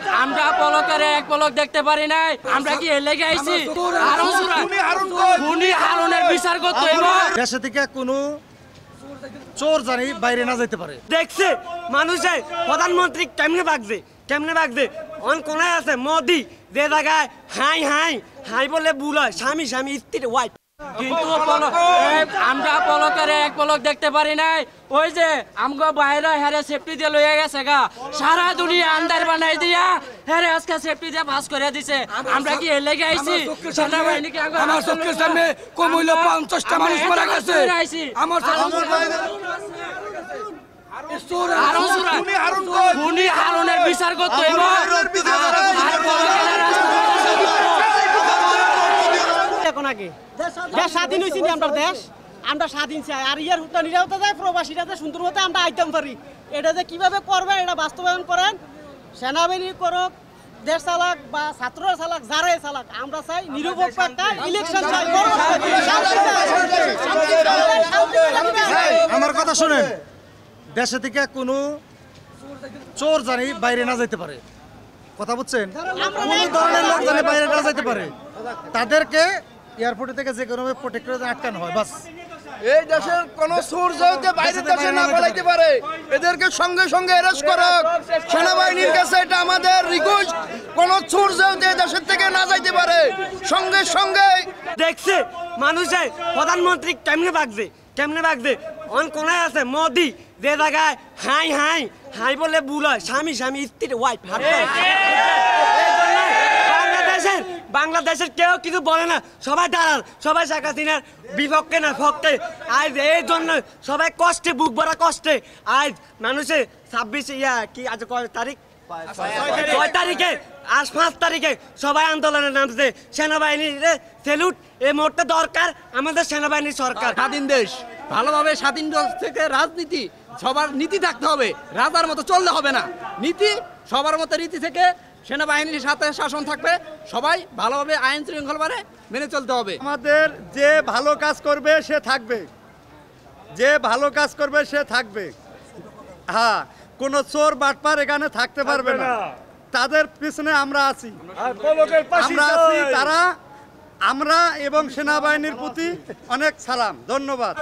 আমরা পলকের এক পলক দেখতে পারি নাই। আমরা কি লেগে আইছি হারুনের বিচার করতে দেশে থেকে কোনো চোর জানি বাইরে না যেতে পারে। দেখছে মানুষে প্রধানমন্ত্রী কেমনে বাগছে অন কোনায় আছে মোদি যে জায়গায় হাই হাই হাই বলে ভুল হয় স্বামী স্ত্রীর ওয়াইফ। কিন্তু আমরা পলকের এক পলক দেখতে পারি নাই। ওই যে আমগো বাইরে হেরে সেফটি দিয়ে লইয়া গেছে গা, সারা দুনিয়া আন্দার বানাই দিয়া হেরে আজকে সেফটি দিয়ে পাস করে দিছে। আমরা কি লেগে আইছি সেনাবাহিনীকে? আমার চোখের সামনে কম হইল 50টা মানুষ মারা গেছে। আমার হারুনের বিচার করতে হইব। এখন আগে দেশ স্বাধীন হয়েছি আমরা দেশ আমরা স্বাধীন চাই আর ইয়ার নিরাপত্তা যায় প্রবাসীরা যে সুন্দর মতো আমরা আইতাম পারি। এটা যে কিভাবে করবে এটা বাস্তবায়ন করেন, সেনাবাহিনী করুক, দেশ চালাক বা ছাত্ররা চালাক, যারাই চালাক, আমরা চাই নিরপেক্ষ একটা ইলেকশন চাই। আমার কথা শুনেন, দেশে থেকে কোনো চোর জানি বাইরে না যেতে পারে। কথা বুঝছেন? কোন ধরনের লোক জানি বাইরে না যেতে পারে তাদেরকে এয়ারপোর্ট থেকে যে কোনো প্রোটেক্ট করে আটকানো হয়। বাস এই দেশের কোন চোর যাতে বাইরে দেশে না পালাইতে পারে এদেরকে সঙ্গে সঙ্গে অ্যারেস্ট করুক সেনাবাহিনীর কাছে। এটা আমাদের রিকোয়েস্ট, কোন চোর যাতে দেশের থেকে না যাইতে পারে সঙ্গে সঙ্গে। দেখছে মানুষে প্রধানমন্ত্রী কেমনে বাগছে অন কোনায় আছে মোদি যে জায়গায় হাই হাই হাই বলে ভুল হয় স্বামী স্ত্রীর ওয়াইফ। বাংলাদেশের কেউ কিছু বলে না, সবাই দাঁড়াল, সবাই শেখ হাসিনার বিপক্ষে না পক্ষে। আজ এই জন্য সবাই কষ্টে, বুক ভরা কষ্টে। আজ মানুষে 26 কি আজ কয় তারিখ, 6 তারিখে আজ 5 তারিখে সবাই আন্দোলনে নামছে। সেনাবাহিনীর সেলুট। এই মুহূর্তে দরকার আমাদের সেনাবাহিনীর সরকার। স্বাধীন দেশ, ভালোভাবে স্বাধীন থেকে রাজনীতি, সবার নীতি থাকতে হবে, রাজার মতো চললে হবে না। নীতি সবার মতো রীতি থেকে সেনাবাহিনীর সাথে শাসন থাকবে, সবাই ভালোভাবে আইন শৃঙ্খলা মেনে চলতে হবে। আমাদের যে ভালো কাজ করবে সে থাকবে, যে ভালো কাজ করবে সে থাকবে। হ্যাঁ, কোনো চোর বাটপার এখানে থাকতে পারবে না। তাদের পিছনে আমরা আছি, তারা আমরা এবং সেনাবাহিনীর প্রতি অনেক সালাম, ধন্যবাদ।